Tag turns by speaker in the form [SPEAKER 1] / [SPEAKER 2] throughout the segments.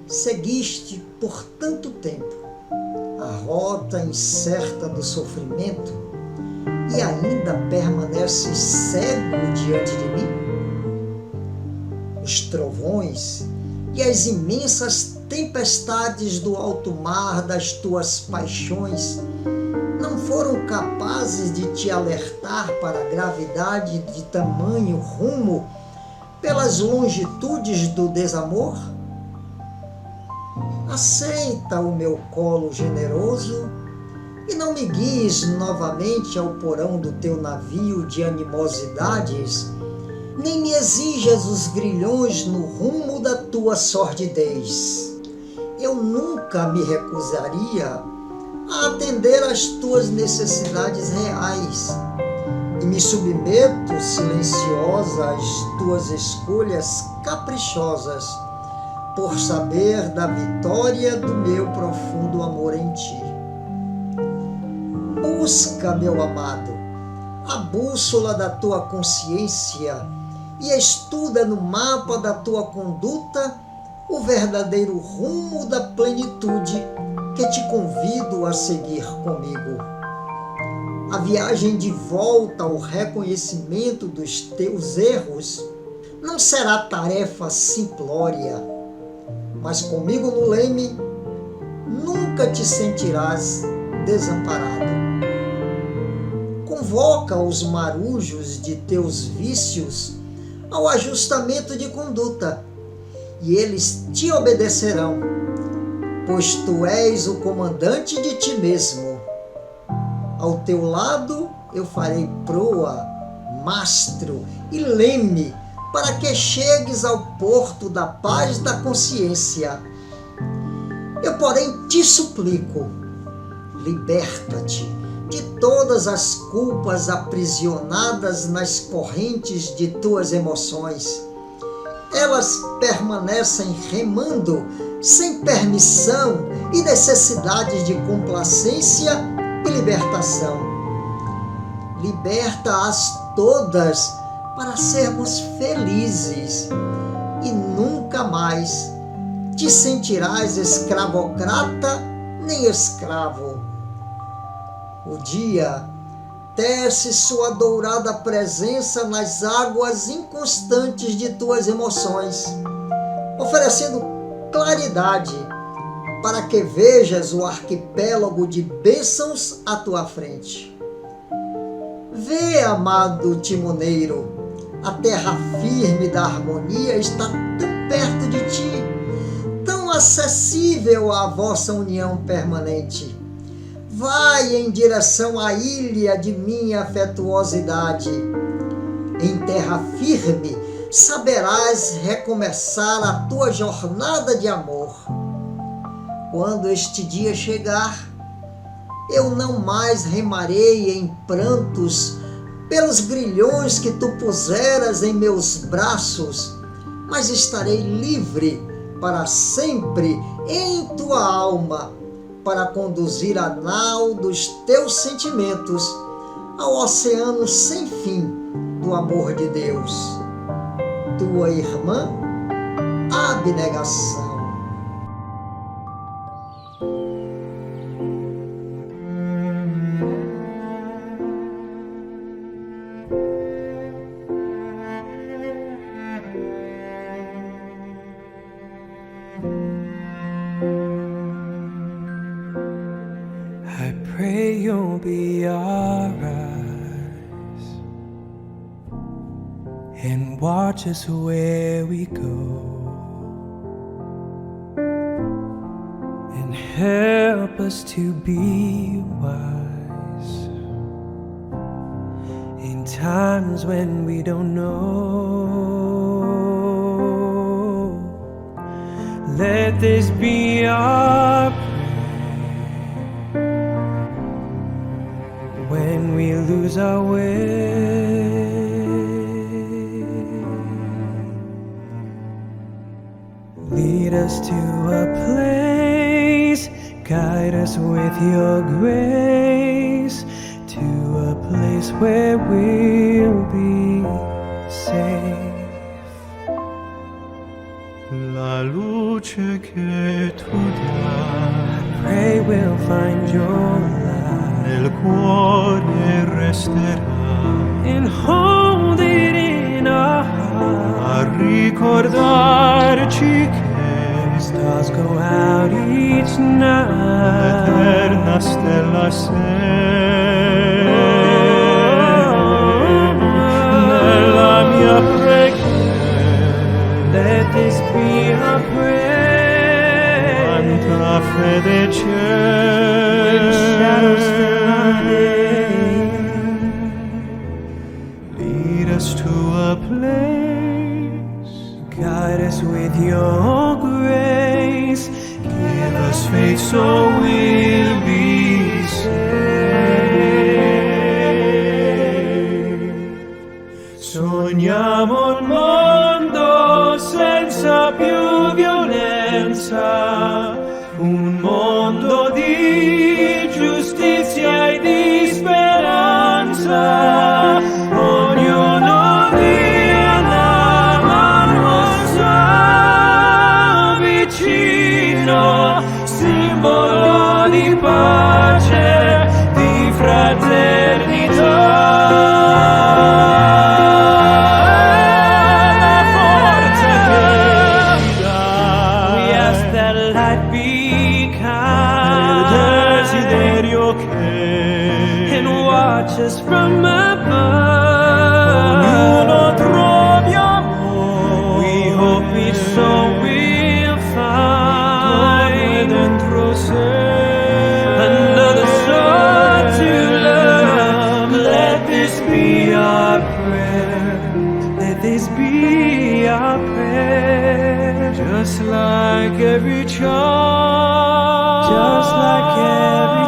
[SPEAKER 1] Seguiste por tanto tempo a rota incerta do sofrimento e ainda permaneces cego diante de mim? Os trovões e as imensas tempestades do alto mar das tuas paixões não foram capazes de te alertar para a gravidade de tamanho rumo pelas longitudes do desamor? Aceita o meu colo generoso e não me guies novamente ao porão do teu navio de animosidades, nem me exijas os grilhões no rumo da tua sordidez. Eu nunca me recusaria a atender às tuas necessidades reais e me submeto silenciosa às tuas escolhas caprichosas, por saber da vitória do meu profundo amor em ti. Busca, meu amado, a bússola da tua consciência e estuda no mapa da tua conduta o verdadeiro rumo da plenitude que te convido a seguir comigo. A viagem de volta ao reconhecimento dos teus erros não será tarefa simplória, mas comigo no leme nunca te sentirás desamparado. Convoca os marujos de teus vícios ao ajustamento de conduta, e eles te obedecerão, pois tu és o comandante de ti mesmo. Ao teu lado eu farei proa, mastro e leme, para que chegues ao porto da paz da consciência. Eu, porém, te suplico, liberta-te de todas as culpas aprisionadas nas correntes de tuas emoções. Elas permanecem remando sem permissão e necessidade de complacência e libertação. Liberta-as todas para sermos felizes e nunca mais te sentirás escravocrata nem escravo. O dia tece sua dourada presença nas águas inconstantes de tuas emoções, oferecendo claridade para que vejas o arquipélago de bênçãos à tua frente. Vê, amado timoneiro, a terra firme da harmonia está tão perto de ti, tão acessível à vossa união permanente. Vai em direção à ilha de minha afetuosidade. Em terra firme saberás recomeçar a tua jornada de amor. Quando este dia chegar, eu não mais remarei em prantos pelos grilhões que tu puseras em meus braços, mas estarei livre para sempre em tua alma, para conduzir a nau dos teus sentimentos ao oceano sem fim do amor de Deus. Tua irmã, Abnegação.
[SPEAKER 2] I pray you'll be our eyes and watch us where we go, and help us to be wise in times when we don't know. Let this be our when we lose our way. Lead us to a place, guide us with your grace, to a place where we'll be safe.
[SPEAKER 3] la luce che tu dai
[SPEAKER 2] Pray we'll find your light
[SPEAKER 3] nel cuore resterà
[SPEAKER 2] and hold it in our heart.
[SPEAKER 3] a ricordarci che
[SPEAKER 2] Stars go out each night.
[SPEAKER 3] l'eterna stella sei nella mia preghiera.
[SPEAKER 2] Let this be our prayer.
[SPEAKER 3] Quanta fede
[SPEAKER 2] When shadows fill our
[SPEAKER 3] c'è.
[SPEAKER 2] day,
[SPEAKER 3] Lead us to a place.
[SPEAKER 2] guide us with your grace.
[SPEAKER 3] Give us faith so we'll be saved. Sogniamo un mondo senza più violenza, un mondo di giustizia e di speranza. Ognuno dia la mano sua vicino, simbolo di pace, di fraternità. La forza che ci dai.
[SPEAKER 2] We ask that light be
[SPEAKER 3] Il
[SPEAKER 2] kind
[SPEAKER 3] desiderio che
[SPEAKER 2] and watch us from
[SPEAKER 3] ognuno
[SPEAKER 2] above.
[SPEAKER 3] trovi amore.
[SPEAKER 2] We hope each soul will
[SPEAKER 3] Dove
[SPEAKER 2] find
[SPEAKER 3] dentro sé
[SPEAKER 2] another soul to love. Let this be our prayer. Let this be our prayer.
[SPEAKER 3] just like every child,
[SPEAKER 2] Just like every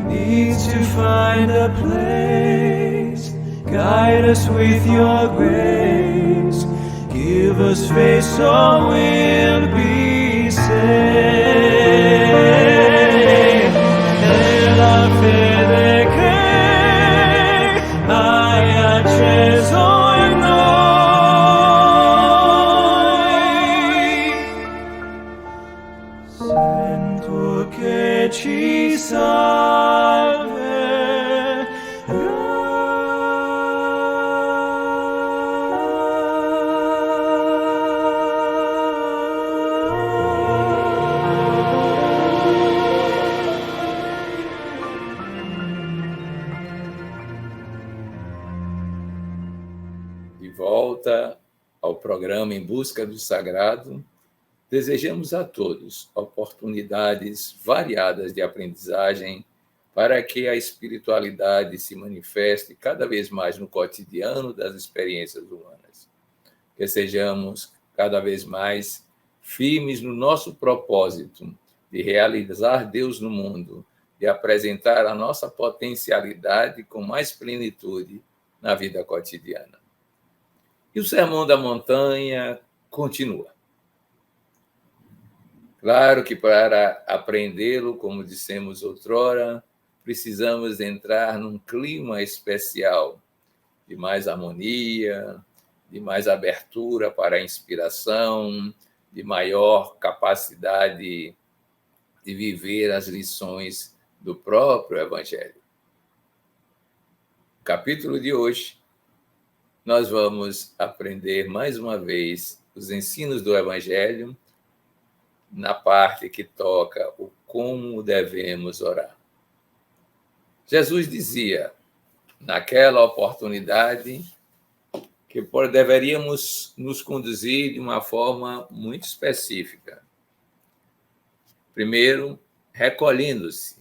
[SPEAKER 3] child needs to find a place. Guide us with your grace. Give us faith so we'll be saved. E la fede che hai acceso in noi, sento che ci
[SPEAKER 4] De volta ao programa Em Busca do Sagrado, desejamos a todos oportunidades variadas de aprendizagem para que a espiritualidade se manifeste cada vez mais no cotidiano das experiências humanas. Que sejamos cada vez mais firmes no nosso propósito de realizar Deus no mundo, de apresentar a nossa potencialidade com mais plenitude na vida cotidiana. E o Sermão da Montanha continua. Claro que para aprendê-lo, como dissemos outrora, precisamos entrar num clima especial de mais harmonia, de mais abertura para a inspiração, de maior capacidade de viver as lições do próprio Evangelho. No capítulo de hoje, nós vamos aprender mais uma vez os ensinos do Evangelho na parte que toca o como devemos orar. Jesus dizia, naquela oportunidade, que deveríamos nos conduzir de uma forma muito específica. Primeiro, recolhendo-se,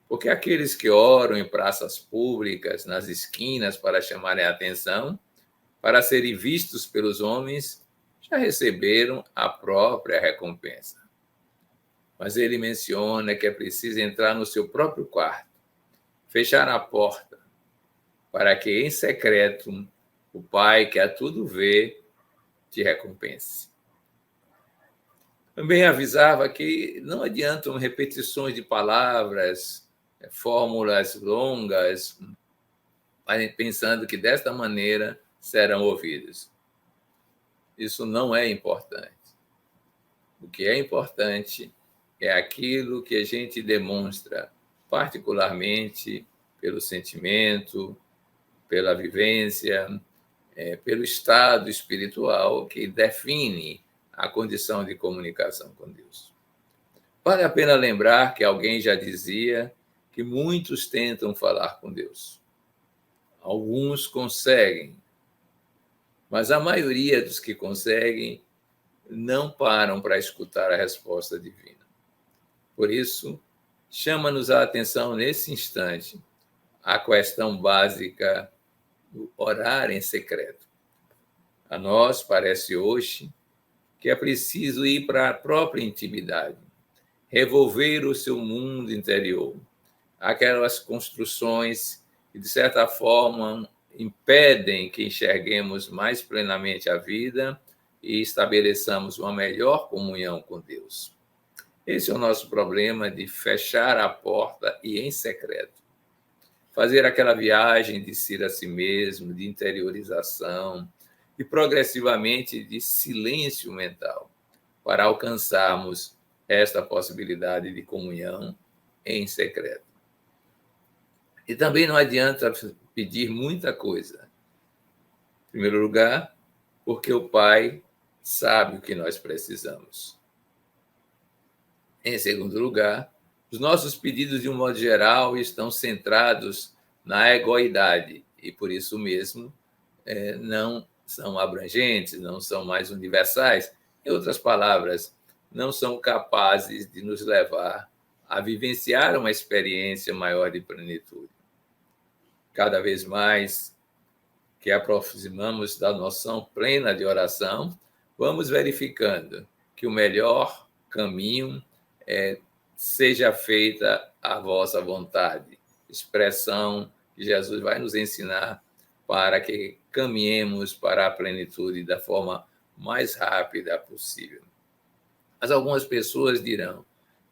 [SPEAKER 4] porque aqueles que oram em praças públicas, nas esquinas, para chamarem a atenção, para serem vistos pelos homens, já receberam a própria recompensa. Mas ele menciona que é preciso entrar no seu próprio quarto, fechar a porta, para que em secreto o Pai, que a tudo vê, te recompense. Também avisava que não adiantam repetições de palavras, fórmulas longas, pensando que desta maneira serão ouvidos. isso não é importante. O que é importante é aquilo que a gente demonstra, particularmente pelo sentimento, pela vivência, pelo estado espiritual que define a condição de comunicação com Deus. Vale a pena lembrar que alguém já dizia que muitos tentam falar com Deus. Alguns conseguem, mas a maioria dos que conseguem não param para escutar a resposta divina. Por isso, chama-nos a atenção nesse instante a questão básica do orar em secreto. A nós parece hoje que é preciso ir para a própria intimidade, revolver o seu mundo interior, aquelas construções que, de certa forma, impedem que enxerguemos mais plenamente a vida e estabeleçamos uma melhor comunhão com Deus. Esse é o nosso problema de fechar a porta e em secreto. Fazer aquela viagem de si a si mesmo, de interiorização e progressivamente de silêncio mental, para alcançarmos esta possibilidade de comunhão em secreto. E também não adianta pedir muita coisa. Em primeiro lugar, porque o Pai sabe o que nós precisamos. Em segundo lugar, os nossos pedidos, de um modo geral, estão centrados na egoidade e, por isso mesmo, não são abrangentes, não são mais universais. Em outras palavras, não são capazes de nos levar a vivenciar uma experiência maior de plenitude. Cada vez mais que aproximamos da noção plena de oração, vamos verificando que o melhor caminho seja feita a vossa vontade, expressão que Jesus vai nos ensinar para que caminhemos para a plenitude da forma mais rápida possível. Mas algumas pessoas dirão,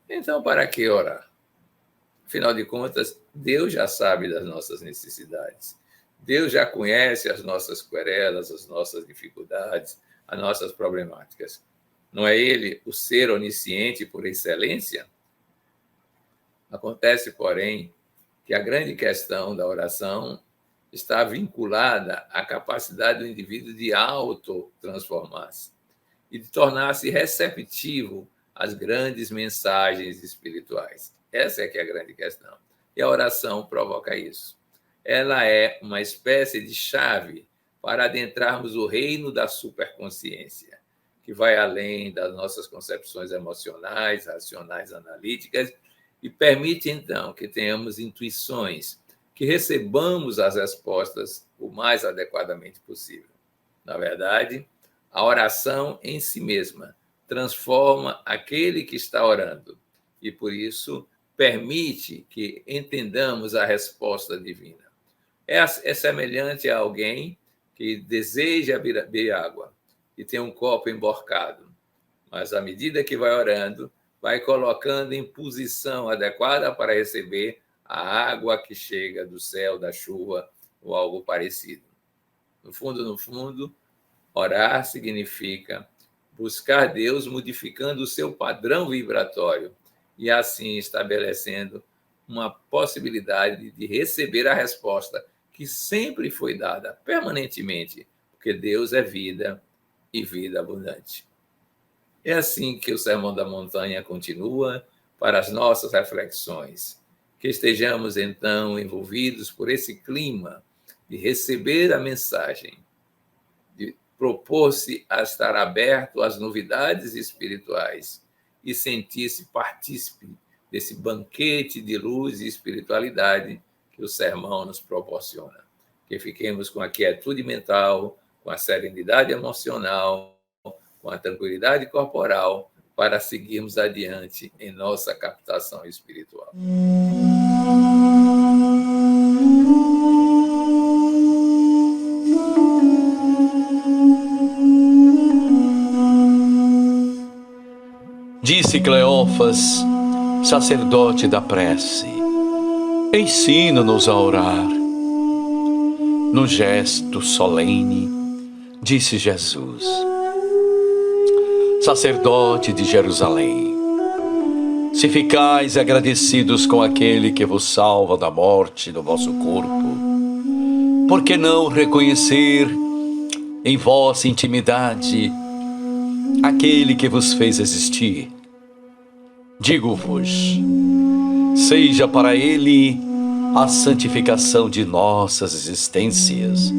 [SPEAKER 4] então para que orar? Afinal de contas, Deus já sabe das nossas necessidades. Deus já conhece as nossas querelas, as nossas dificuldades, as nossas problemáticas. Não é Ele o ser onisciente por excelência? Acontece, porém, que a grande questão da oração está vinculada à capacidade do indivíduo de autotransformar-se e de tornar-se receptivo às grandes mensagens espirituais. Essa é que é a grande questão. E a oração provoca isso. Ela é uma espécie de chave para adentrarmos o reino da superconsciência, que vai além das nossas concepções emocionais, racionais, analíticas, e permite, então, que tenhamos intuições, que recebamos as respostas o mais adequadamente possível. Na verdade, a oração em si mesma transforma aquele que está orando e, por isso, permite que entendamos a resposta divina. É semelhante a alguém que deseja beber água e tem um copo emborcado, mas à medida que vai orando, vai colocando em posição adequada para receber a água que chega do céu, da chuva ou algo parecido. No fundo, orar significa buscar Deus modificando o seu padrão vibratório e assim estabelecendo uma possibilidade de receber a resposta que sempre foi dada permanentemente, porque Deus é vida e vida abundante. É assim que o Sermão da Montanha continua para as nossas reflexões. Que estejamos, então, envolvidos por esse clima de receber a mensagem, de propor-se a estar aberto às novidades espirituais e sentir-se partícipe desse banquete de luz e espiritualidade que o sermão nos proporciona. Que fiquemos com a quietude mental, com a serenidade emocional, com a tranquilidade corporal, para seguirmos adiante em nossa captação espiritual.
[SPEAKER 5] Disse Cleófas, sacerdote da prece: ensina-nos a orar. Num gesto solene, disse Jesus: sacerdote de Jerusalém, se ficais agradecidos com aquele que vos salva da morte do vosso corpo, por que não reconhecer em vossa intimidade aquele que vos fez existir? Digo-vos, seja para ele a santificação de nossas existências,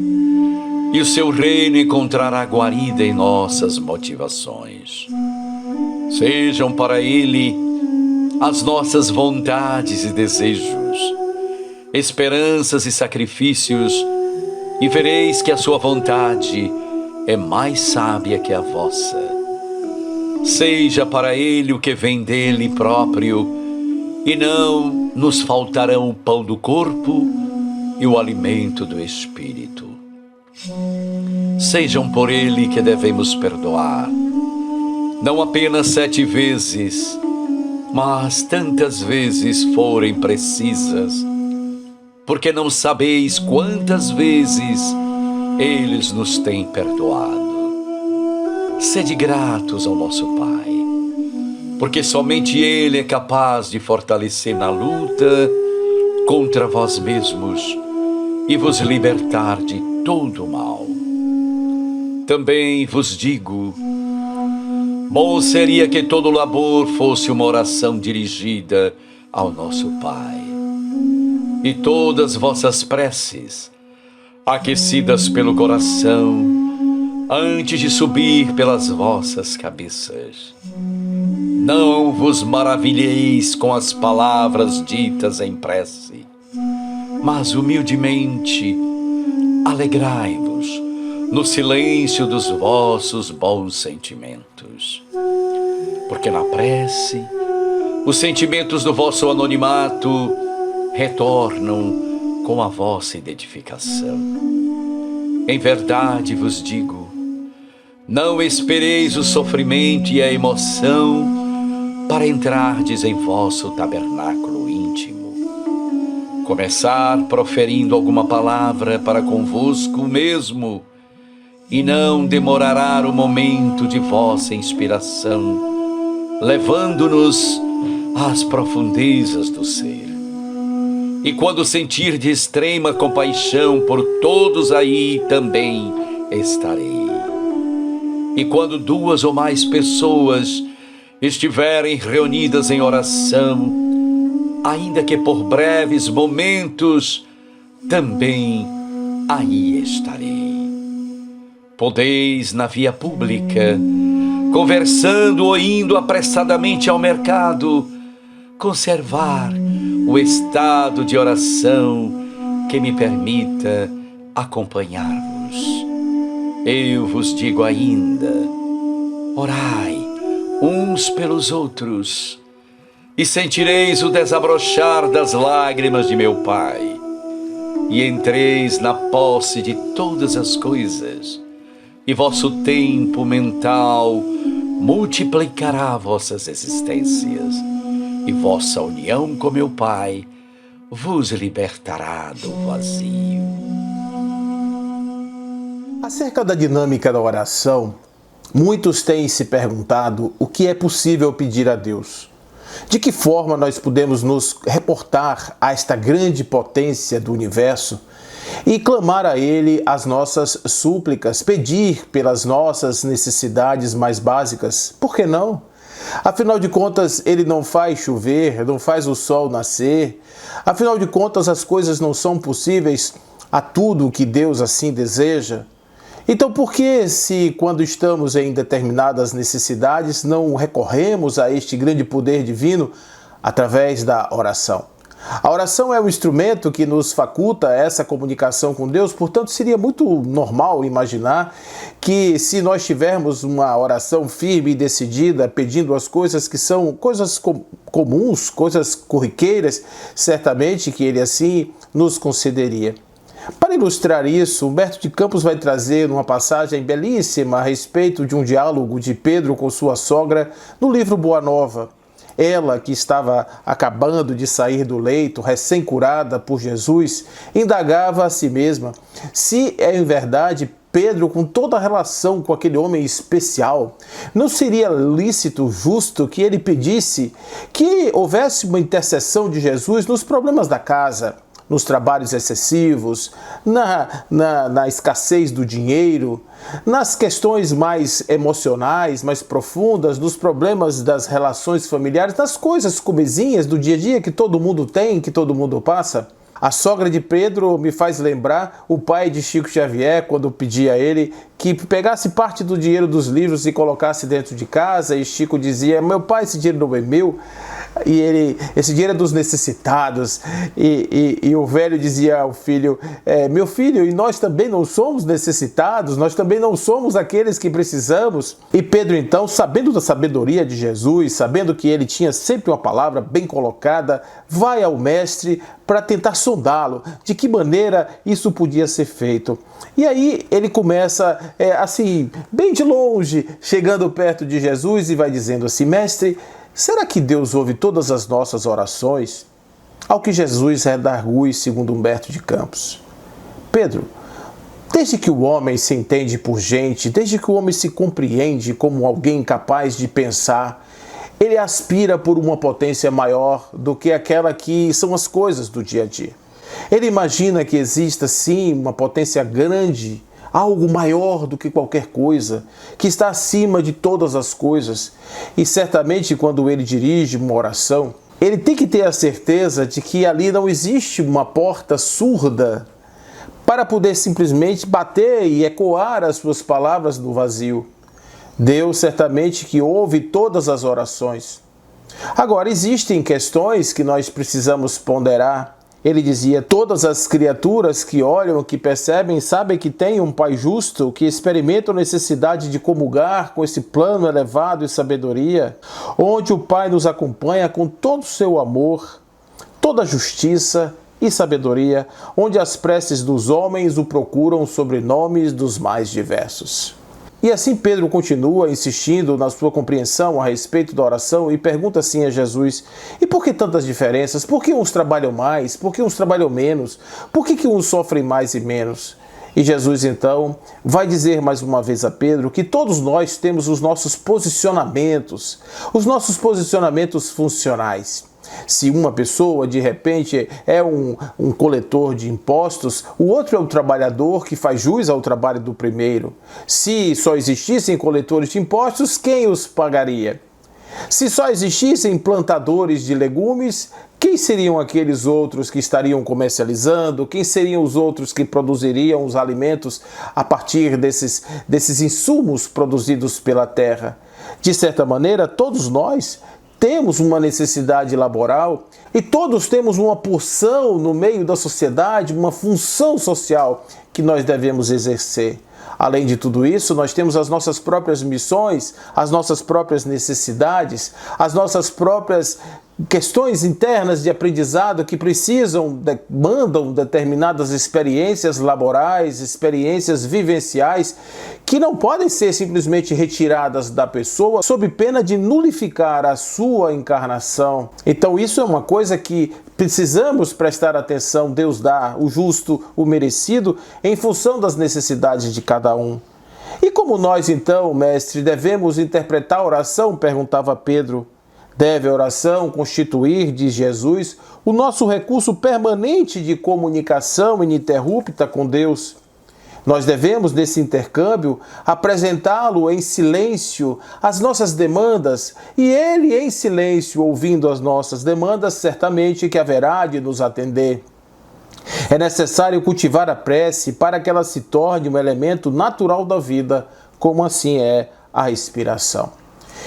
[SPEAKER 5] e o seu reino encontrará guarida em nossas motivações. Sejam para ele as nossas vontades e desejos, esperanças e sacrifícios, e vereis que a sua vontade é mais sábia que a vossa. Seja para ele o que vem dele próprio, e não nos faltarão o pão do corpo e o alimento do espírito. Sejam por ele que devemos perdoar, não apenas 7 vezes, mas tantas vezes forem precisas, porque não sabeis quantas vezes eles nos têm perdoado. Sede gratos ao nosso Pai, porque somente Ele é capaz de fortalecer na luta contra vós mesmos e vos libertar de todo o mal. Também vos digo, bom seria que todo labor fosse uma oração dirigida ao nosso Pai, e todas vossas preces, aquecidas pelo coração, antes de subir pelas vossas cabeças. Não vos maravilheis com as palavras ditas em prece, mas humildemente alegrai-vos no silêncio dos vossos bons sentimentos. Porque na prece, os sentimentos do vosso anonimato retornam com a vossa identificação. Em verdade vos digo, não espereis o sofrimento e a emoção para entrardes em vosso tabernáculo íntimo. Começar proferindo alguma palavra para convosco mesmo, e não demorará o momento de vossa inspiração, levando-nos às profundezas do ser. E quando sentir de extrema compaixão por todos, aí também estarei. E quando 2 ou mais pessoas estiverem reunidas em oração, ainda que por breves momentos, também aí estarei. Podeis na via pública, conversando ou indo apressadamente ao mercado, conservar o estado de oração que me permita acompanhar-vos. Eu vos digo ainda, orai uns pelos outros, e sentireis o desabrochar das lágrimas de meu Pai, e entreis na posse de todas as coisas, e vosso tempo mental multiplicará vossas existências, e vossa união com meu Pai vos libertará do vazio.
[SPEAKER 6] Acerca da dinâmica da oração, muitos têm se perguntado o que é possível pedir a Deus. De que forma nós podemos nos reportar a esta grande potência do universo e clamar a Ele as nossas súplicas, pedir pelas nossas necessidades mais básicas? Por que não? Afinal de contas, Ele não faz chover, não faz o sol nascer. Afinal de contas, as coisas não são possíveis a tudo o que Deus assim deseja. Então, por que, se quando estamos em determinadas necessidades, não recorremos a este grande poder divino através da oração? A oração é o instrumento que nos faculta essa comunicação com Deus, portanto, seria muito normal imaginar que, se nós tivermos uma oração firme e decidida, pedindo as coisas que são coisas comuns, coisas corriqueiras, certamente que Ele assim nos concederia. Para ilustrar isso, Humberto de Campos vai trazer uma passagem belíssima a respeito de um diálogo de Pedro com sua sogra no livro Boa Nova. Ela, que estava acabando de sair do leito, recém-curada por Jesus, indagava a si mesma se, em verdade, Pedro, com toda a relação com aquele homem especial, não seria lícito, justo, que ele pedisse que houvesse uma intercessão de Jesus nos problemas da casa, nos trabalhos excessivos, na escassez do dinheiro, nas questões mais emocionais, mais profundas, nos problemas das relações familiares, nas coisas comezinhas do dia a dia que todo mundo tem, que todo mundo passa? A sogra de Pedro me faz lembrar o pai de Chico Xavier, quando pedia a ele que pegasse parte do dinheiro dos livros e colocasse dentro de casa, e Chico dizia: meu pai, esse dinheiro não é meu, esse dinheiro é dos necessitados. E o velho dizia ao filho: meu filho, e nós também não somos necessitados, nós também não somos aqueles que precisamos. E Pedro então, sabendo da sabedoria de Jesus, sabendo que ele tinha sempre uma palavra bem colocada, vai ao mestre para tentar sondá-lo, de que maneira isso podia ser feito. E aí ele começa, assim, bem de longe, chegando perto de Jesus e vai dizendo assim: mestre, será que Deus ouve todas as nossas orações? Ao que Jesus redargui segundo Humberto de Campos: Pedro, desde que o homem se entende por gente, desde que o homem se compreende como alguém capaz de pensar, ele aspira por uma potência maior do que aquela que são as coisas do dia a dia. Ele imagina que exista sim uma potência grande, algo maior do que qualquer coisa, que está acima de todas as coisas. E certamente quando ele dirige uma oração, ele tem que ter a certeza de que ali não existe uma porta surda para poder simplesmente bater e ecoar as suas palavras no vazio. Deus certamente que ouve todas as orações. Agora, existem questões que nós precisamos ponderar. Ele dizia: todas as criaturas que olham, que percebem, sabem que tem um Pai justo, que experimentam a necessidade de comungar com esse plano elevado e sabedoria, onde o Pai nos acompanha com todo o seu amor, toda a justiça e sabedoria, onde as preces dos homens o procuram sobre nomes dos mais diversos. E assim Pedro continua insistindo na sua compreensão a respeito da oração e pergunta assim a Jesus: e por que tantas diferenças? Por que uns trabalham mais? Por que uns trabalham menos? Por que uns sofrem mais e menos? E Jesus então vai dizer mais uma vez a Pedro que todos nós temos os nossos posicionamentos funcionais. Se uma pessoa, de repente, é um coletor de impostos, o outro é o trabalhador que faz jus ao trabalho do primeiro. Se só existissem coletores de impostos, quem os pagaria? Se só existissem plantadores de legumes, quem seriam aqueles outros que estariam comercializando? Quem seriam os outros que produziriam os alimentos a partir desses insumos produzidos pela terra? De certa maneira, todos nós temos uma necessidade laboral e todos temos uma porção no meio da sociedade, uma função social que nós devemos exercer. Além de tudo isso, nós temos as nossas próprias missões, as nossas próprias necessidades, as nossas próprias questões internas de aprendizado que demandam determinadas experiências laborais, experiências vivenciais, que não podem ser simplesmente retiradas da pessoa sob pena de nulificar a sua encarnação. Então isso é uma coisa que precisamos prestar atenção. Deus dá o justo, o merecido, em função das necessidades de cada um. E como nós então, mestre, devemos interpretar a oração? Perguntava Pedro. Deve a oração constituir, diz Jesus, o nosso recurso permanente de comunicação ininterrupta com Deus. Nós devemos, nesse intercâmbio, apresentá-lo em silêncio as nossas demandas, e ele, em silêncio, ouvindo as nossas demandas, certamente que haverá de nos atender. É necessário cultivar a prece para que ela se torne um elemento natural da vida, como assim é a respiração.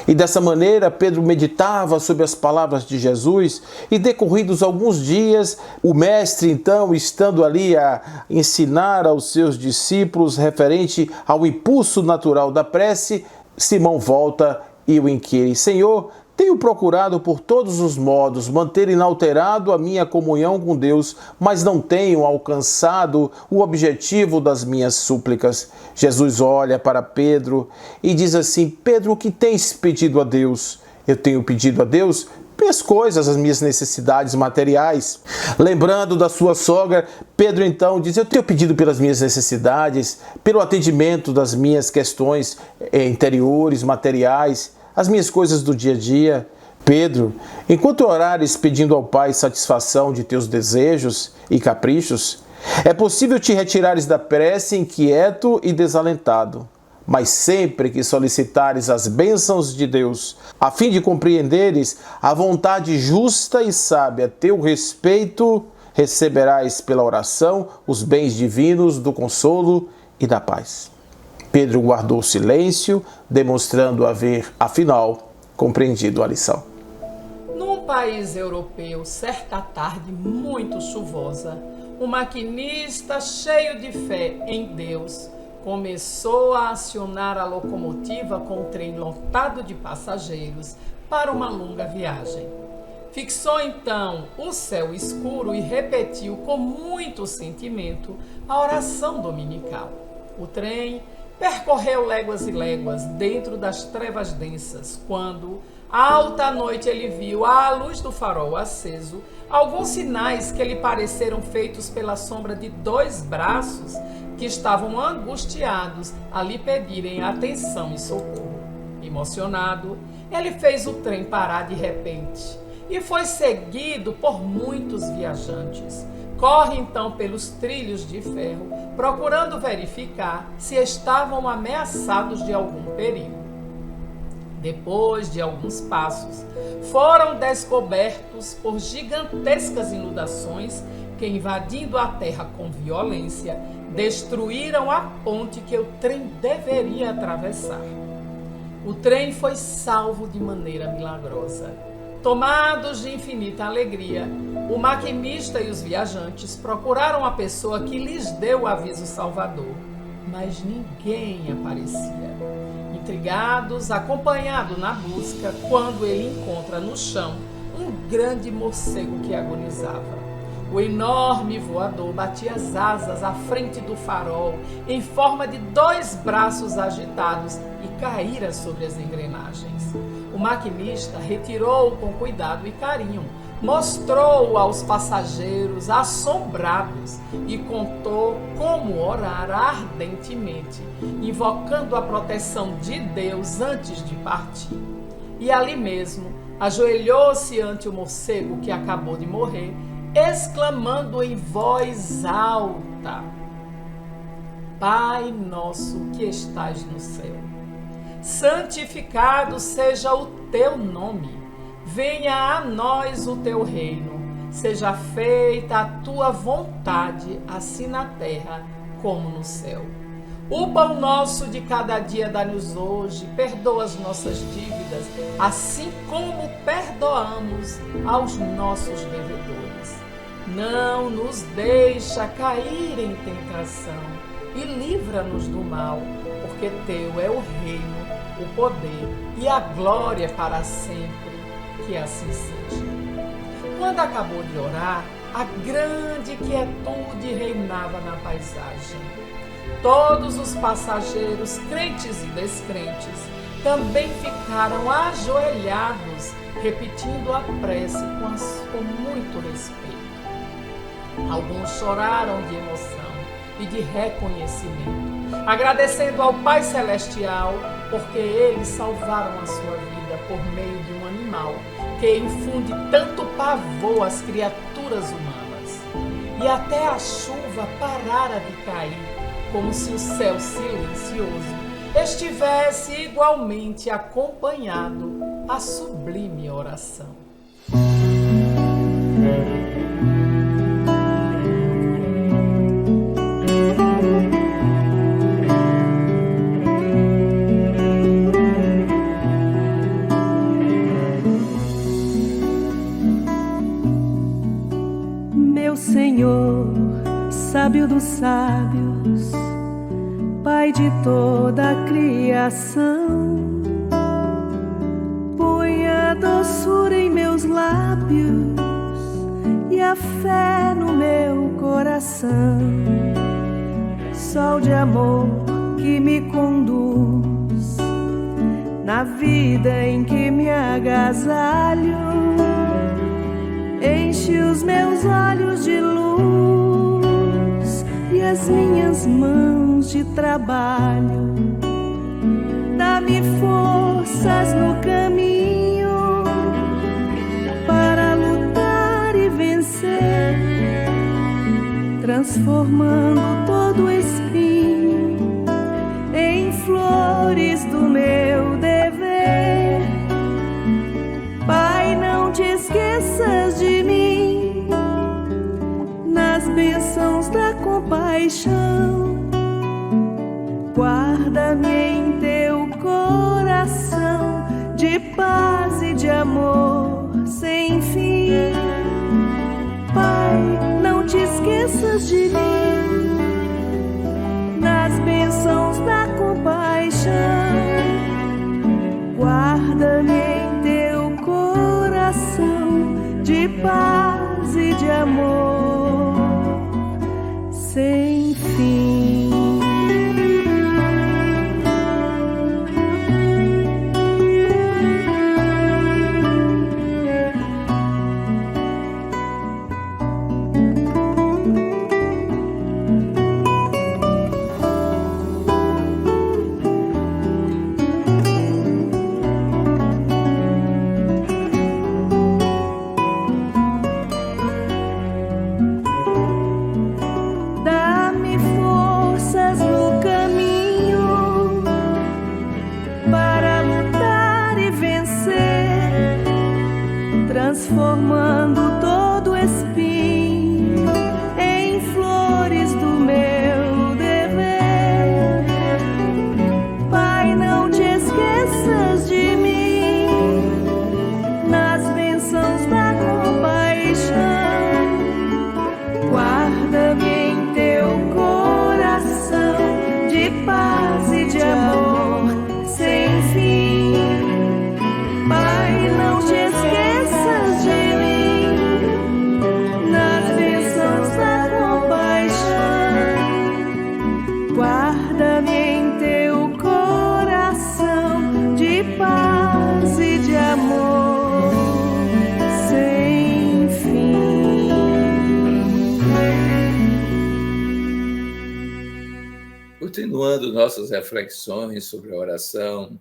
[SPEAKER 6] E dessa maneira Pedro meditava sobre as palavras de Jesus e decorridos alguns dias, o mestre então, estando ali a ensinar aos seus discípulos referente ao impulso natural da prece, Simão volta e o inquire: Senhor, tenho procurado por todos os modos manter inalterado a minha comunhão com Deus, mas não tenho alcançado o objetivo das minhas súplicas. Jesus olha para Pedro e diz assim: Pedro, o que tens pedido a Deus? Eu tenho pedido a Deus minhas coisas, as minhas necessidades materiais. Lembrando da sua sogra, Pedro então diz: eu tenho pedido pelas minhas necessidades, pelo atendimento das minhas questões interiores, materiais, as minhas coisas do dia a dia. Pedro, enquanto orares pedindo ao Pai satisfação de teus desejos e caprichos, é possível te retirares da prece inquieto e desalentado. Mas sempre que solicitares as bênçãos de Deus, a fim de compreenderes a vontade justa e sábia, teu respeito, receberás pela oração os bens divinos do consolo e da paz. Pedro guardou silêncio, demonstrando haver, afinal, compreendido a lição.
[SPEAKER 7] Num país europeu, certa tarde muito chuvosa, um maquinista cheio de fé em Deus começou a acionar a locomotiva com o trem lotado de passageiros para uma longa viagem. Fixou então o céu escuro e repetiu com muito sentimento a oração dominical. O trem percorreu léguas e léguas dentro das trevas densas, quando, alta à noite, ele viu, à luz do farol aceso, alguns sinais que lhe pareceram feitos pela sombra de 2 braços que estavam angustiados a lhe pedirem atenção e socorro. Emocionado, ele fez o trem parar de repente e foi seguido por muitos viajantes. Corre então pelos trilhos de ferro, procurando verificar se estavam ameaçados de algum perigo. Depois de alguns passos, foram descobertos por gigantescas inundações que, invadindo a terra com violência, destruíram a ponte que o trem deveria atravessar. O trem foi salvo de maneira milagrosa. Tomados de infinita alegria, o maquinista e os viajantes procuraram a pessoa que lhes deu o aviso salvador, mas ninguém aparecia. Intrigados, acompanhado na busca, quando ele encontra no chão um grande morcego que agonizava. O enorme voador batia as asas à frente do farol em forma de 2 braços agitados e caíra sobre as engrenagens. O maquinista retirou-o com cuidado e carinho, mostrou-o aos passageiros assombrados e contou como orar ardentemente, invocando a proteção de Deus antes de partir. E ali mesmo, ajoelhou-se ante o morcego que acabou de morrer, exclamando em voz alta: Pai nosso que estás no céu, santificado seja o teu nome, venha a nós o teu reino, seja feita a tua vontade, assim na terra como no céu. O pão nosso de cada dia dá-nos hoje, perdoa as nossas dívidas, assim como perdoamos aos nossos devedores. Não nos deixa cair em tentação e livra-nos do mal, porque teu é o reino, o poder e a glória para sempre, que assim seja. Quando acabou de orar, a grande quietude reinava na paisagem. Todos os passageiros, crentes e descrentes, também ficaram ajoelhados, repetindo a prece com muito respeito. Alguns choraram de emoção e de reconhecimento, agradecendo ao Pai Celestial, porque eles salvaram a sua vida por meio de um animal que infunde tanto pavor às criaturas humanas. E até a chuva parara de cair, como se o céu silencioso estivesse igualmente acompanhado a sublime oração.
[SPEAKER 8] Meu Senhor, sábio dos sábios, Pai de toda a criação, põe a doçura em meus lábios e a fé no meu coração. Sol de amor que me conduz na vida em que me agasalho, enche os meus olhos de luz e as minhas mãos de trabalho. Dá-me forças no caminho para lutar e vencer, transformando todo espinho em flores do meu dever. Pai, não te esqueças de mim nas bênçãos da compaixão. Guarda-me em teu coração de paz e de amor sem fim. Pai, não te esqueças de mim nas bênçãos da compaixão. Guarda-me em teu coração de paz e de amor sem fim. Transformando todo espinho em flores do meu dever. Pai, não te esqueças de mim nas bênçãos da compaixão. Guarda-me em teu coração de paz e de amor sem fim. Pai, não te esqueças de mim nas bênçãos da compaixão. Guarda-me em teu coração de paz e de amor sem fim.
[SPEAKER 4] Continuando nossas reflexões sobre a oração,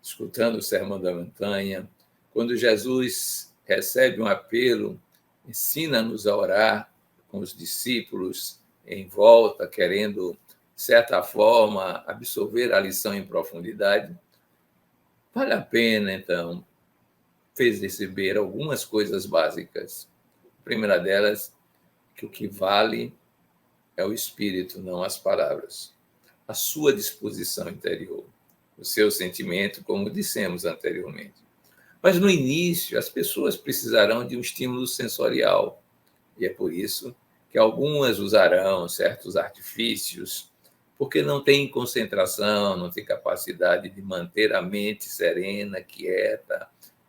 [SPEAKER 4] escutando o Sermão da Montanha, quando Jesus recebe um apelo, ensina-nos a orar com os discípulos em volta, querendo, de certa forma, absorver a lição em profundidade, vale a pena, então, perceber algumas coisas básicas. A primeira delas, que o que vale é o espírito, não as palavras. A sua disposição interior, o seu sentimento, como dissemos anteriormente. Mas no início, as pessoas precisarão de um estímulo sensorial. E é por isso que algumas usarão certos artifícios, porque não têm concentração, não têm capacidade de manter a mente serena, quieta,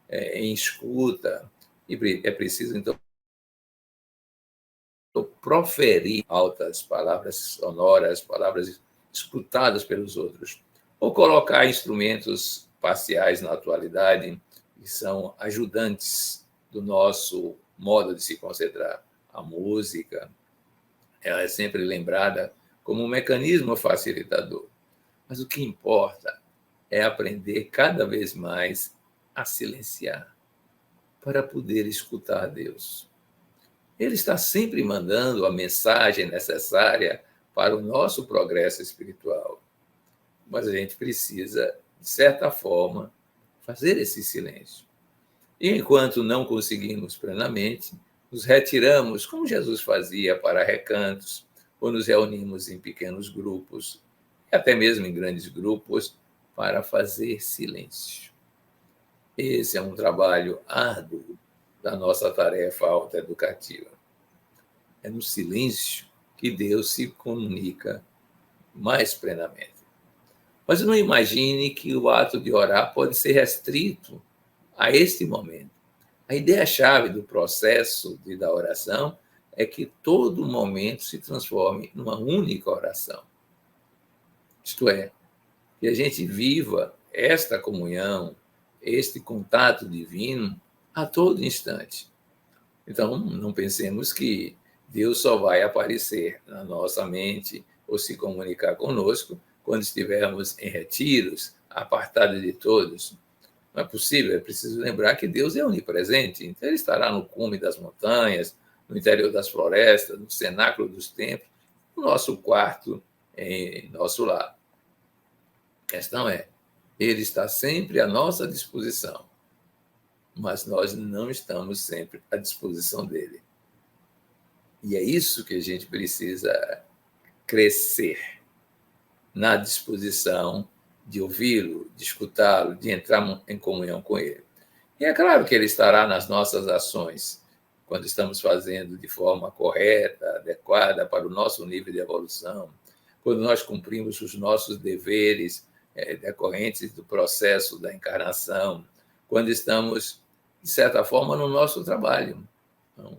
[SPEAKER 4] em escuta. E é preciso, então, proferir altas palavras sonoras, palavras escutadas pelos outros, ou colocar instrumentos parciais na atualidade, que são ajudantes do nosso modo de se concentrar. A música, ela é sempre lembrada como um mecanismo facilitador. Mas o que importa é aprender cada vez mais a silenciar, para poder escutar a Deus. Ele está sempre mandando a mensagem necessária para o nosso progresso espiritual. Mas a gente precisa, de certa forma, fazer esse silêncio. E enquanto não conseguimos plenamente, nos retiramos, como Jesus fazia para recantos, ou nos reunimos em pequenos grupos, e até mesmo em grandes grupos, para fazer silêncio. Esse é um trabalho árduo da nossa tarefa autoeducativa. É no silêncio que Deus se comunica mais plenamente. Mas não imagine que o ato de orar pode ser restrito a este momento. A ideia-chave do processo da oração é que todo momento se transforme numa única oração. Isto é, que a gente viva esta comunhão, este contato divino a todo instante. Então, não pensemos que Deus só vai aparecer na nossa mente ou se comunicar conosco quando estivermos em retiros, apartados de todos. Não é possível, é preciso lembrar que Deus é onipresente, então ele estará no cume das montanhas, no interior das florestas, no cenáculo dos templos, no nosso quarto, em nosso lar. A questão é, ele está sempre à nossa disposição, mas nós não estamos sempre à disposição dele. E é isso que a gente precisa crescer, na disposição de ouvi-lo, de escutá-lo, de entrar em comunhão com ele. E é claro que ele estará nas nossas ações, quando estamos fazendo de forma correta, adequada para o nosso nível de evolução, quando nós cumprimos os nossos deveres decorrentes do processo da encarnação, quando estamos, de certa forma, no nosso trabalho. Então,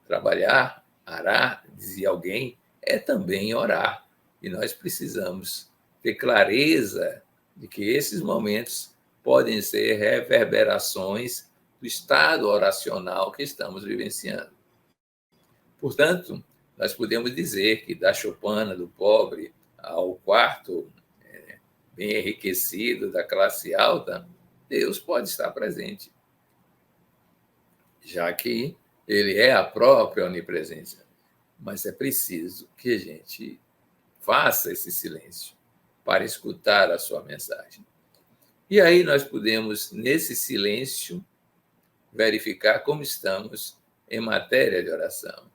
[SPEAKER 4] trabalhar, arar, dizia alguém, é também orar. E nós precisamos ter clareza de que esses momentos podem ser reverberações do estado oracional que estamos vivenciando. Portanto, nós podemos dizer que da choupana do pobre ao quarto bem enriquecido da classe alta, Deus pode estar presente, já que ele é a própria onipresença. Mas é preciso que a gente faça esse silêncio para escutar a sua mensagem. E aí nós podemos, nesse silêncio, verificar como estamos em matéria de oração.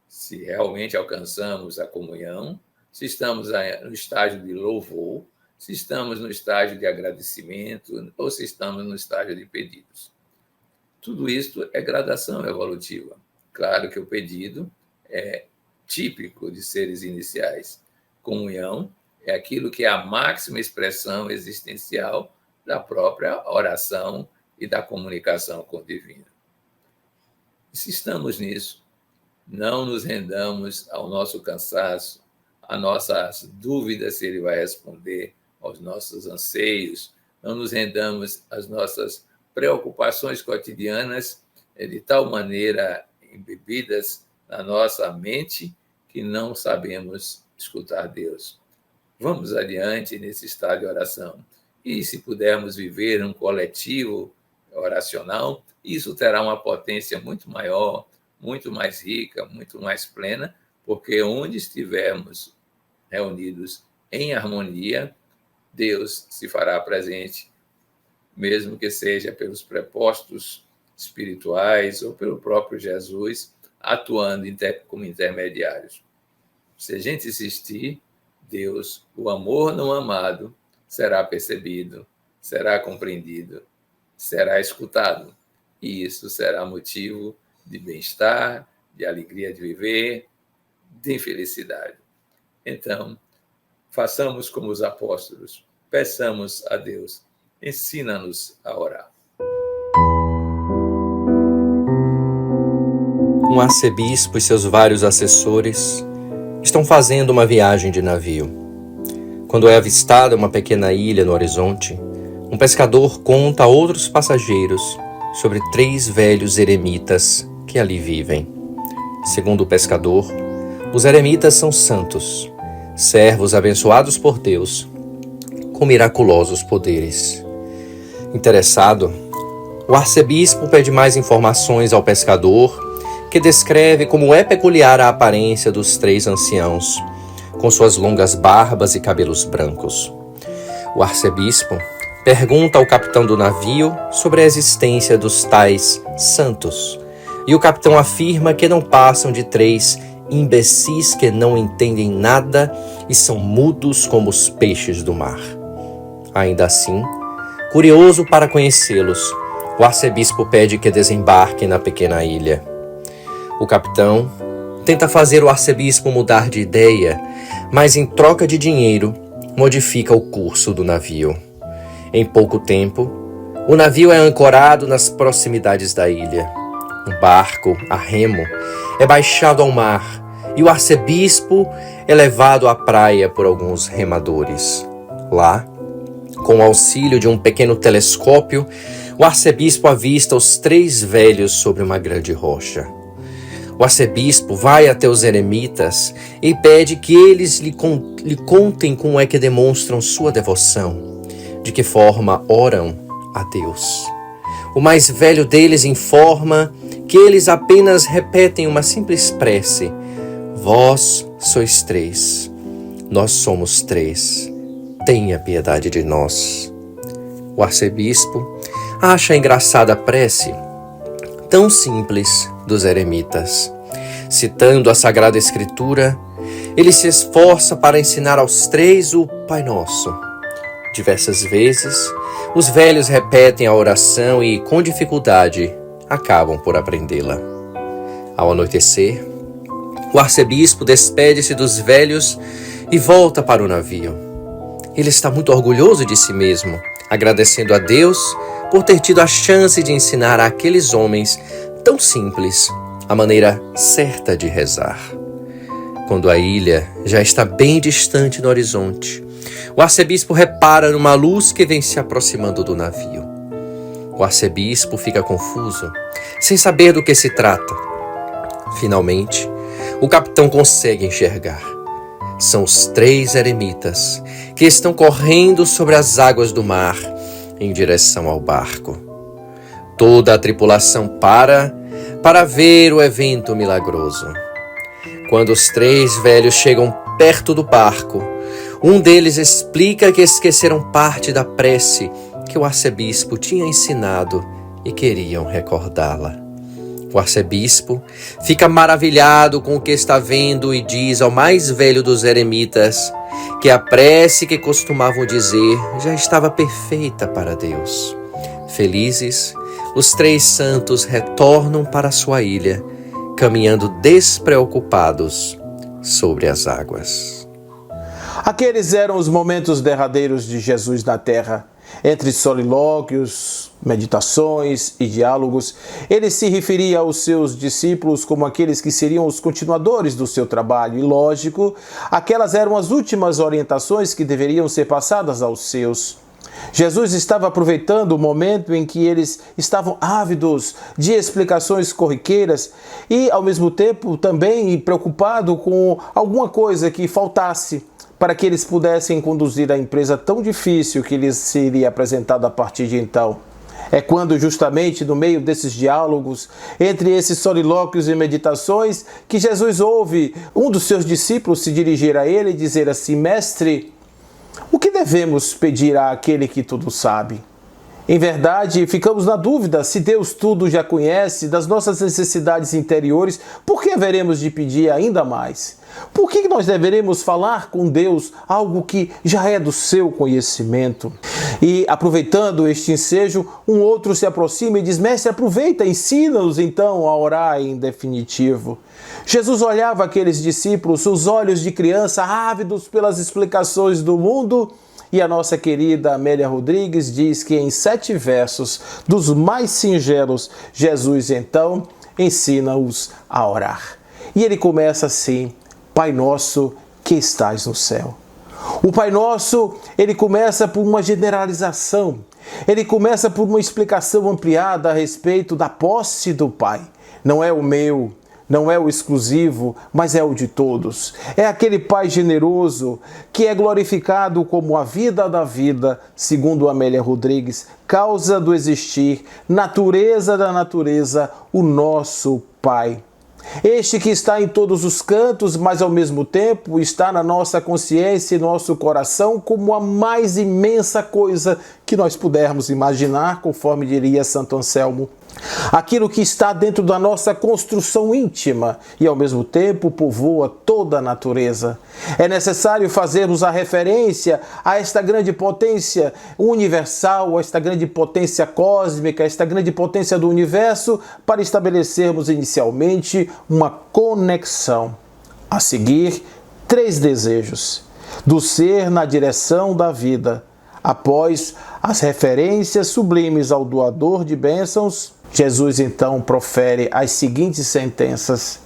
[SPEAKER 4] Se realmente alcançamos a comunhão, se estamos no estágio de louvor, se estamos no estágio de agradecimento ou se estamos no estágio de pedidos. Tudo isso é gradação evolutiva. Claro que o pedido é típico de seres iniciais. Comunhão é aquilo que é a máxima expressão existencial da própria oração e da comunicação com o divino. E se estamos nisso, não nos rendamos ao nosso cansaço, às nossas dúvidas se ele vai responder, aos nossos anseios, não nos rendamos às nossas preocupações cotidianas de tal maneira embebidas na nossa mente que não sabemos escutar Deus. Vamos adiante nesse estado de oração. E se pudermos viver um coletivo oracional, isso terá uma potência muito maior, muito mais rica, muito mais plena, porque onde estivermos reunidos em harmonia, Deus se fará presente, mesmo que seja pelos prepostos espirituais ou pelo próprio Jesus, atuando como intermediários. Se a gente insistir, Deus, o amor não amado, será percebido, será compreendido, será escutado. E isso será motivo de bem-estar, de alegria de viver, de felicidade. Então, façamos como os apóstolos, peçamos a Deus, ensina-nos a orar.
[SPEAKER 9] Um arcebispo e seus vários assessores estão fazendo uma viagem de navio. Quando é avistada uma pequena ilha no horizonte, um pescador conta a outros passageiros sobre 3 velhos eremitas que ali vivem. Segundo o pescador, os eremitas são santos, servos abençoados por Deus, com miraculosos poderes. Interessado, o arcebispo pede mais informações ao pescador, que descreve como é peculiar a aparência dos 3 anciãos, com suas longas barbas e cabelos brancos. O arcebispo pergunta ao capitão do navio sobre a existência dos tais santos, e o capitão afirma que não passam de 3 imbecis que não entendem nada e são mudos como os peixes do mar. Ainda assim, curioso para conhecê-los, o arcebispo pede que desembarquem na pequena ilha. O capitão tenta fazer o arcebispo mudar de ideia, mas em troca de dinheiro, modifica o curso do navio. Em pouco tempo, o navio é ancorado nas proximidades da ilha. Um barco, a remo, é baixado ao mar e o arcebispo é levado à praia por alguns remadores. Lá, Com o auxílio de um pequeno telescópio, o arcebispo avista os 3 velhos sobre uma grande rocha. O arcebispo vai até os eremitas e pede que eles lhe contem como é que demonstram sua devoção, de que forma oram a Deus. O mais velho deles informa que eles apenas repetem uma simples prece: vós sois 3, nós somos 3, tenha piedade de nós. O arcebispo acha engraçada a prece tão simples dos eremitas. Citando a Sagrada Escritura, ele se esforça para ensinar aos 3 o Pai Nosso. Diversas vezes, os velhos repetem a oração e, com dificuldade, acabam por aprendê-la. Ao anoitecer, o arcebispo despede-se dos velhos e volta para o navio. Ele está muito orgulhoso de si mesmo, agradecendo a Deus por ter tido a chance de ensinar àqueles homens tão simples a maneira certa de rezar. Quando a ilha já está bem distante no horizonte, o arcebispo repara numa luz que vem se aproximando do navio. O arcebispo fica confuso, sem saber do que se trata. Finalmente, o capitão consegue enxergar. São os 3 eremitas que estão correndo sobre as águas do mar em direção ao barco. Toda a tripulação para ver o evento milagroso. Quando os 3 velhos chegam perto do barco, um deles explica que esqueceram parte da prece que o arcebispo tinha ensinado e queriam recordá-la. O arcebispo fica maravilhado com o que está vendo e diz ao mais velho dos eremitas que a prece que costumavam dizer já estava perfeita para Deus. Felizes, os 3 santos retornam para sua ilha, caminhando despreocupados sobre as águas.
[SPEAKER 6] Aqueles eram os momentos derradeiros de Jesus na terra. Entre solilóquios, meditações e diálogos, ele se referia aos seus discípulos como aqueles que seriam os continuadores do seu trabalho. E, lógico, aquelas eram as últimas orientações que deveriam ser passadas aos seus. Jesus estava aproveitando o momento em que eles estavam ávidos de explicações corriqueiras e, ao mesmo tempo, também preocupado com alguma coisa que faltasse para que eles pudessem conduzir a empresa tão difícil que lhes seria apresentada a partir de então. É quando, justamente no meio desses diálogos, entre esses solilóquios e meditações, que Jesus ouve um dos seus discípulos se dirigir a ele e dizer assim: Mestre, o que devemos pedir àquele que tudo sabe? Em verdade, ficamos na dúvida se Deus tudo já conhece das nossas necessidades interiores, por que haveremos de pedir ainda mais? Por que nós deveremos falar com Deus algo que já é do seu conhecimento? E, aproveitando este ensejo, um outro se aproxima e diz: Mestre, aproveita, ensina-nos então a orar em definitivo. Jesus olhava aqueles discípulos, os olhos de criança, ávidos pelas explicações do mundo, e a nossa querida Amélia Rodrigues diz que em 7 versos, dos mais singelos, Jesus então ensina-os a orar. E ele começa assim: Pai nosso que estais no céu. O Pai Nosso, ele começa por uma generalização, ele começa por uma explicação ampliada a respeito da posse do Pai. Não é o meu, não é o exclusivo, mas é o de todos. É aquele Pai generoso que é glorificado como a vida da vida, segundo Amélia Rodrigues, causa do existir, natureza da natureza, o nosso Pai. Este que está em todos os cantos, mas ao mesmo tempo está na nossa consciência e nosso coração como a mais imensa coisa que nós pudermos imaginar, conforme diria Santo Anselmo. Aquilo que está dentro da nossa construção íntima e ao mesmo tempo povoa toda a natureza. É necessário fazermos a referência a esta grande potência universal, a esta grande potência cósmica, a esta grande potência do universo, para estabelecermos inicialmente uma conexão. A seguir, 3 desejos: do ser na direção da vida. Após as referências sublimes ao doador de bênçãos, Jesus então profere as seguintes sentenças: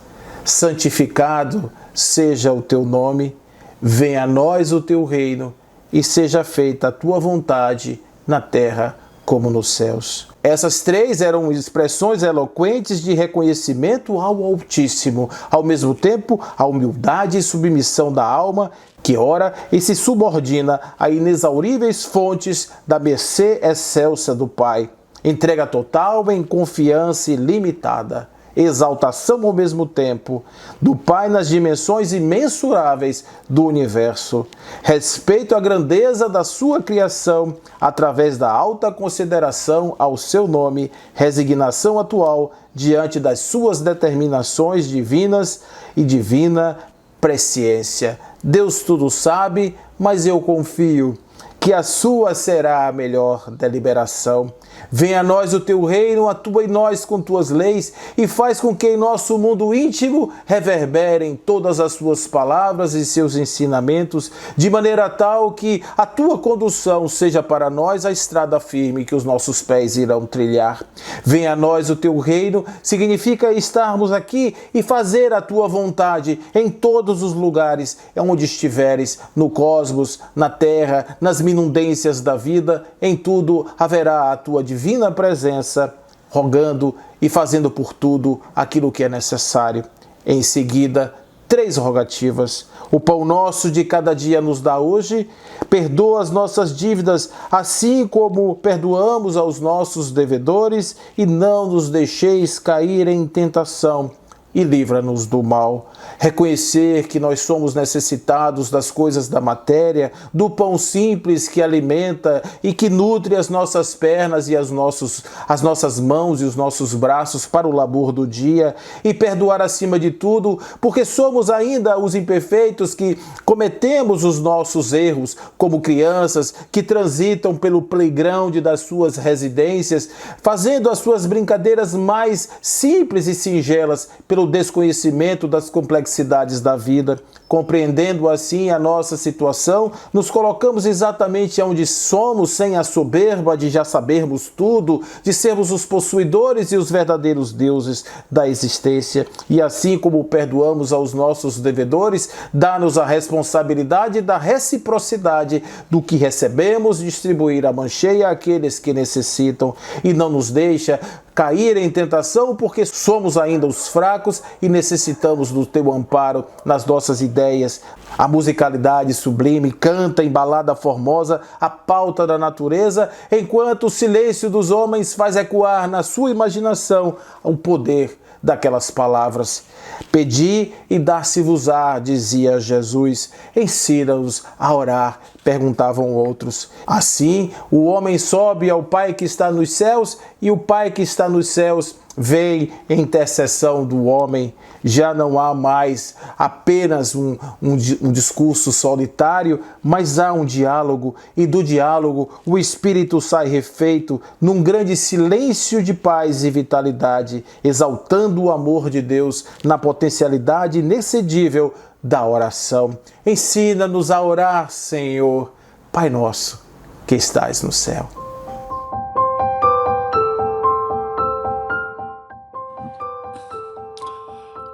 [SPEAKER 6] santificado seja o teu nome, venha a nós o teu reino, e seja feita a tua vontade na terra como nos céus. Essas três eram expressões eloquentes de reconhecimento ao Altíssimo, ao mesmo tempo a humildade e submissão da alma que ora e se subordina a inexauríveis fontes da mercê excelsa do Pai. Entrega total em confiança ilimitada. Exaltação ao mesmo tempo do Pai nas dimensões imensuráveis do universo. Respeito à grandeza da sua criação através da alta consideração ao seu nome, resignação atual diante das suas determinações divinas e divina presciência. Deus tudo sabe, mas eu confio que a sua será a melhor deliberação. Venha a nós o teu reino, atua em nós com tuas leis e faz com que em nosso mundo íntimo reverberem todas as tuas palavras e seus ensinamentos, de maneira tal que a tua condução seja para nós a estrada firme que os nossos pés irão trilhar. Venha a nós o teu reino significa estarmos aqui e fazer a tua vontade em todos os lugares onde estiveres, no cosmos, na terra, nas minudências da vida, em tudo haverá a tua divina presença, rogando e fazendo por tudo aquilo que é necessário. Em seguida, 3 rogativas. O pão nosso de cada dia nos dá hoje, perdoa as nossas dívidas, assim como perdoamos aos nossos devedores, e não nos deixeis cair em tentação, e livra-nos do mal. Reconhecer que nós somos necessitados das coisas da matéria, do pão simples que alimenta e que nutre as nossas pernas e as nossas mãos e os nossos braços para o labor do dia, e perdoar acima de tudo, porque somos ainda os imperfeitos que cometemos os nossos erros, como crianças que transitam pelo playground das suas residências, fazendo as suas brincadeiras mais simples e singelas pelo desconhecimento das complexidades da vida. Compreendendo assim a nossa situação, nos colocamos exatamente onde somos, sem a soberba de já sabermos tudo, de sermos os possuidores e os verdadeiros deuses da existência. E assim como perdoamos aos nossos devedores, dá-nos a responsabilidade da reciprocidade do que recebemos, distribuir a mancheia àqueles que necessitam, e não nos deixa cair em tentação, porque somos ainda os fracos e necessitamos do teu amparo nas nossas ideias. A musicalidade sublime canta em balada formosa a pauta da natureza, enquanto o silêncio dos homens faz ecoar na sua imaginação o poder daquelas palavras. Pedi e dar-se-vos-á, dizia Jesus. Ensina-os a orar, perguntavam outros. Assim, o homem sobe ao Pai que está nos céus, e o Pai que está nos céus vem em intercessão do homem. Já não há mais apenas um discurso solitário, mas há um diálogo, e do diálogo o Espírito sai refeito num grande silêncio de paz e vitalidade, exaltando o amor de Deus na potencialidade inexcedível da oração. Ensina-nos a orar, Senhor, Pai nosso, que estais no céu.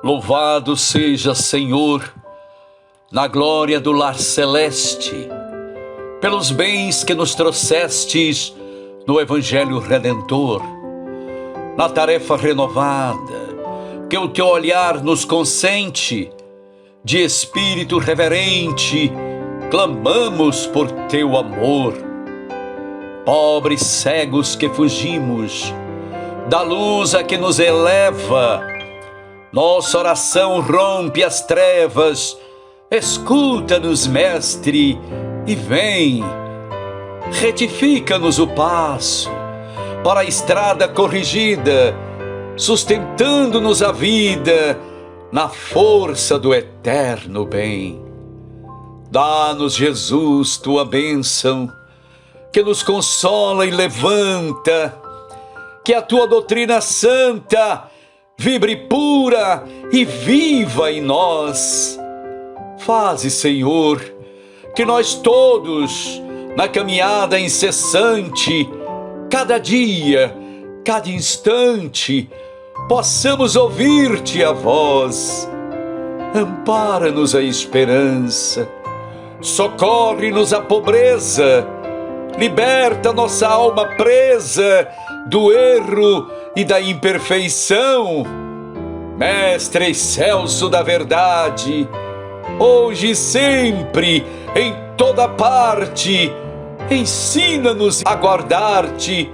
[SPEAKER 5] Louvado seja, Senhor, na glória do lar celeste, pelos bens que nos trouxestes no Evangelho Redentor, na tarefa renovada que o teu olhar nos consente. De espírito reverente, clamamos por teu amor. Pobres cegos que fugimos da luz a que nos eleva, nossa oração rompe as trevas. Escuta-nos, Mestre, e vem. Retifica-nos o passo para a estrada corrigida, sustentando-nos a vida na força do eterno bem. Dá-nos, Jesus, tua bênção, que nos consola e levanta, que a tua doutrina santa vibre pura e viva em nós. Faze, Senhor, que nós todos, na caminhada incessante, cada dia, cada instante, possamos ouvir-te a voz. Ampara-nos a esperança, socorre-nos a pobreza, liberta nossa alma presa do erro e da imperfeição. Mestre excelso da verdade, hoje e sempre, em toda parte, ensina-nos a guardar-te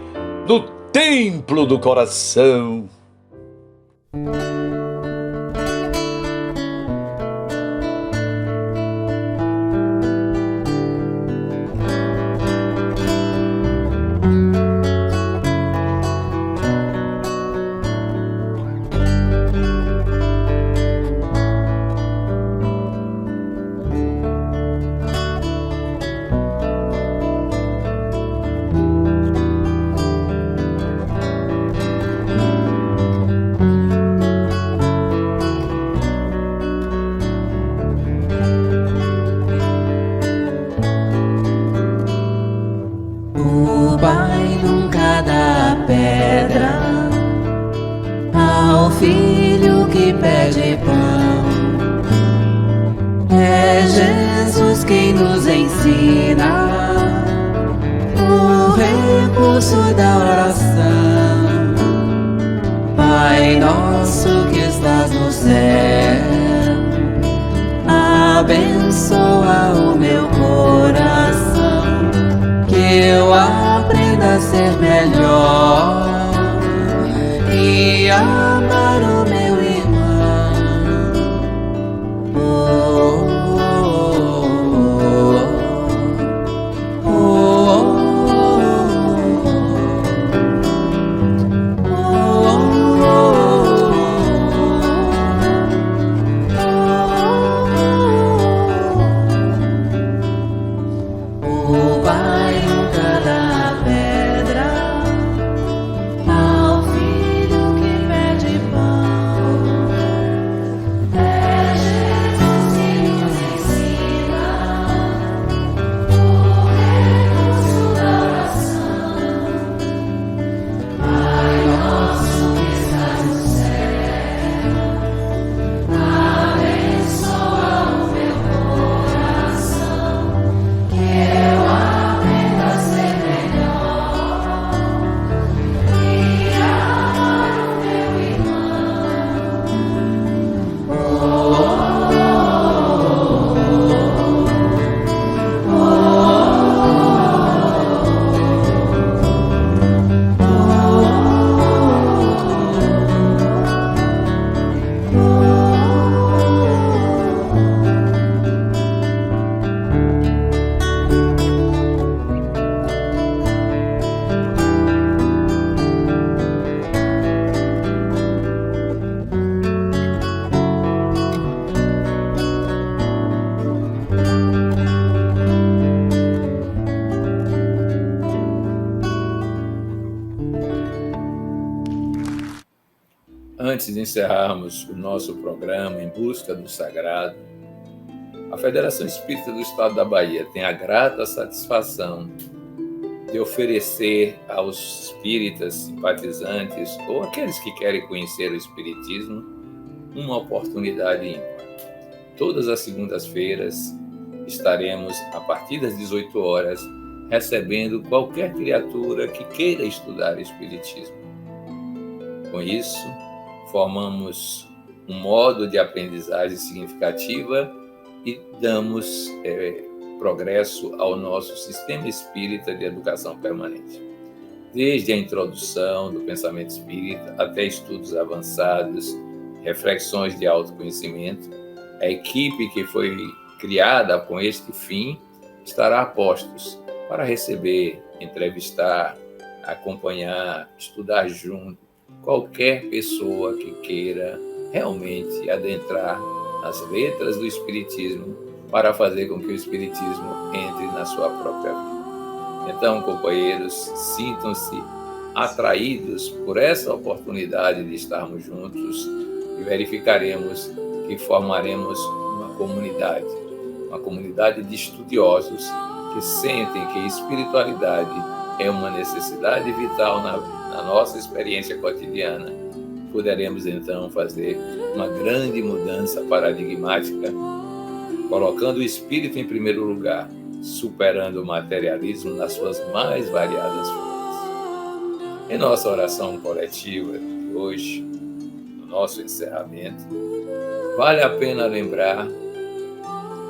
[SPEAKER 5] no templo do coração.
[SPEAKER 8] Filho que pede pão, é Jesus quem nos ensina o recurso da oração. Pai nosso que estás no céu, abençoa o meu coração, que eu aprenda a ser melhor e amar o meu irmão. Oh, oh, oh, oh, o Pai nunca dá pedra ao filho que pede pão. É Jesus que nos ensina o recurso da oração. Pai nosso que estás no céu, abençoa o meu coração, que eu aprenda a ser melhor e amar o meu irmão. Oh, oh,
[SPEAKER 4] Antes de encerrarmos o nosso programa Em Busca do Sagrado, a Federação Espírita do Estado da Bahia tem a grata satisfação de oferecer aos espíritas simpatizantes ou aqueles que querem conhecer o Espiritismo uma oportunidade ímpar. Todas as segundas-feiras estaremos, a partir das 18 horas, recebendo qualquer criatura que queira estudar o Espiritismo. Com isso, formamos um modo de aprendizagem significativa e damos progresso ao nosso sistema espírita de educação permanente. Desde a introdução do pensamento espírita até estudos avançados, reflexões de autoconhecimento, a equipe que foi criada com este fim estará a postos para receber, entrevistar, acompanhar, estudar junto qualquer pessoa que queira realmente adentrar nas letras do Espiritismo para fazer com que o Espiritismo entre na sua própria vida. Então, companheiros, sintam-se atraídos por essa oportunidade de estarmos juntos e verificaremos que formaremos uma comunidade de estudiosos que sentem que espiritualidade é uma necessidade vital na nossa experiência cotidiana. Poderemos então fazer uma grande mudança paradigmática colocando o espírito em primeiro lugar, superando o materialismo nas suas mais variadas formas. Em nossa oração coletiva de hoje, no nosso encerramento, vale a pena lembrar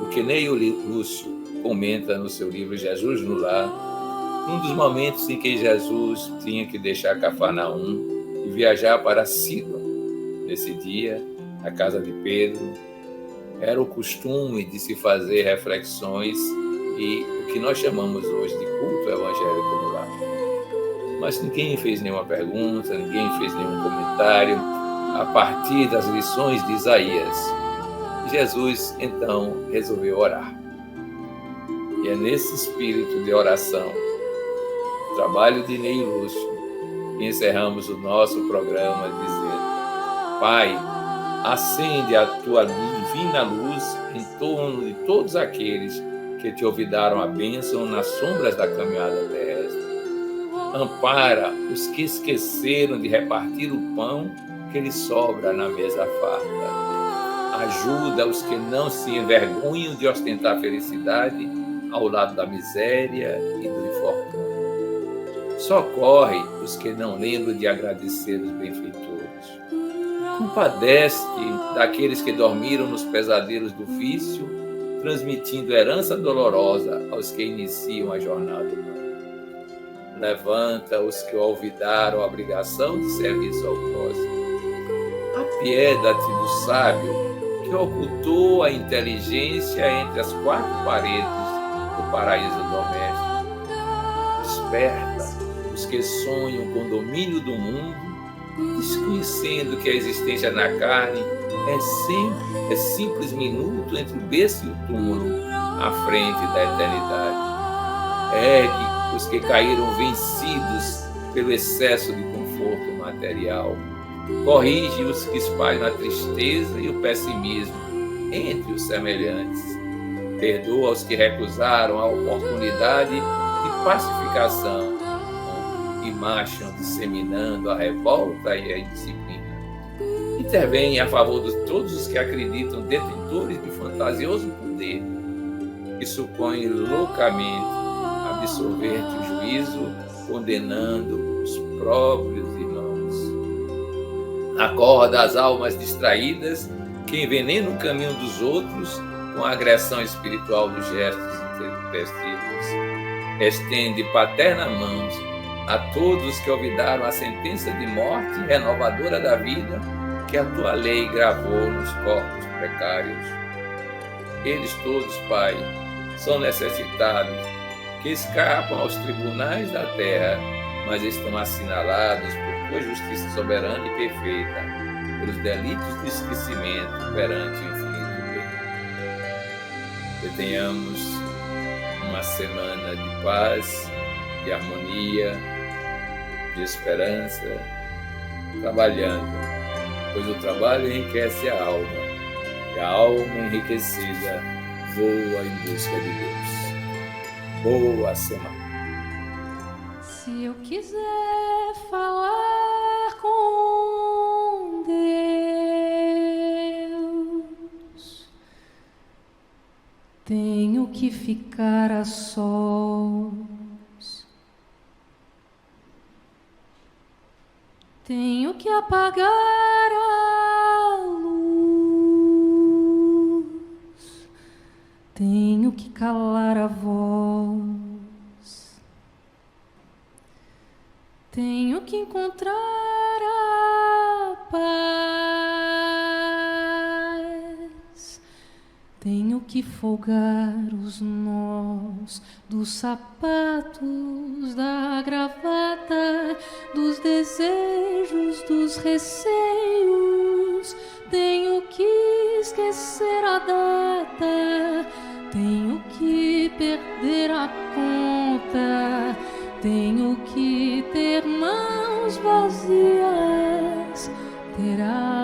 [SPEAKER 4] o que Neio Lúcio comenta no seu livro Jesus no Lar, num dos momentos em que Jesus tinha que deixar Cafarnaum e viajar para Sidom. Nesse dia, na casa de Pedro, era o costume de se fazer reflexões e o que nós chamamos hoje de culto evangélico no lar. Mas ninguém fez nenhuma pergunta, ninguém fez nenhum comentário a partir das lições de Isaías. Jesus, então, resolveu orar. E é nesse espírito de oração, o trabalho de Neio Lúcio, que encerramos o nosso programa dizendo: Pai, acende a tua divina luz em torno de todos aqueles que te olvidaram a bênção nas sombras da caminhada terrestre. Ampara os que esqueceram de repartir o pão que lhes sobra na mesa farta. Ajuda os que não se envergonham de ostentar felicidade ao lado da miséria e do infortúnio. Socorre os que não lembram de agradecer os benfeitores. Compadece-te daqueles que dormiram nos pesadelos do vício, transmitindo herança dolorosa aos que iniciam a jornada humana. Levanta os que olvidaram a obrigação de serviço ao próximo. Apieda-te do sábio que ocultou a inteligência entre as quatro paredes do paraíso doméstico. Desperta os que sonham com o domínio do mundo, desconhecendo que a existência na carne é simples minuto entre o berço e o túmulo, à frente da eternidade. Ergue os que caíram vencidos pelo excesso de conforto material. Corrige os que espalham a tristeza e o pessimismo entre os semelhantes. Perdoa os que recusaram a oportunidade de pacificação e marcham disseminando a revolta e a indisciplina. Intervém a favor de todos os que acreditam detentores de fantasioso poder, que supõem loucamente absorver-te o juízo, condenando os próprios irmãos. Acorda as almas distraídas que envenenam o caminho dos outros com a agressão espiritual dos gestos intempestivos. Estende paterna mãos a todos que olvidaram a sentença de morte renovadora da vida que a tua lei gravou nos corpos precários. Eles todos, Pai, são necessitados, que escapam aos tribunais da terra, mas estão assinalados por tua justiça soberana e perfeita, pelos delitos de esquecimento perante o infinito bem. Que tenhamos uma semana de paz, de harmonia, de esperança, trabalhando, pois o trabalho enriquece a alma, e a alma enriquecida voa em busca de Deus. Boa semana.
[SPEAKER 8] Se eu quiser falar com Deus, tenho que ficar a sós. Tenho que apagar a luz, tenho que calar a voz, tenho que encontrar a paz, tenho que folgar os nós dos sapatos, da gravata, dos desejos, dos receios. Tenho que esquecer a data, tenho que perder a conta, tenho que ter mãos vazias, ter a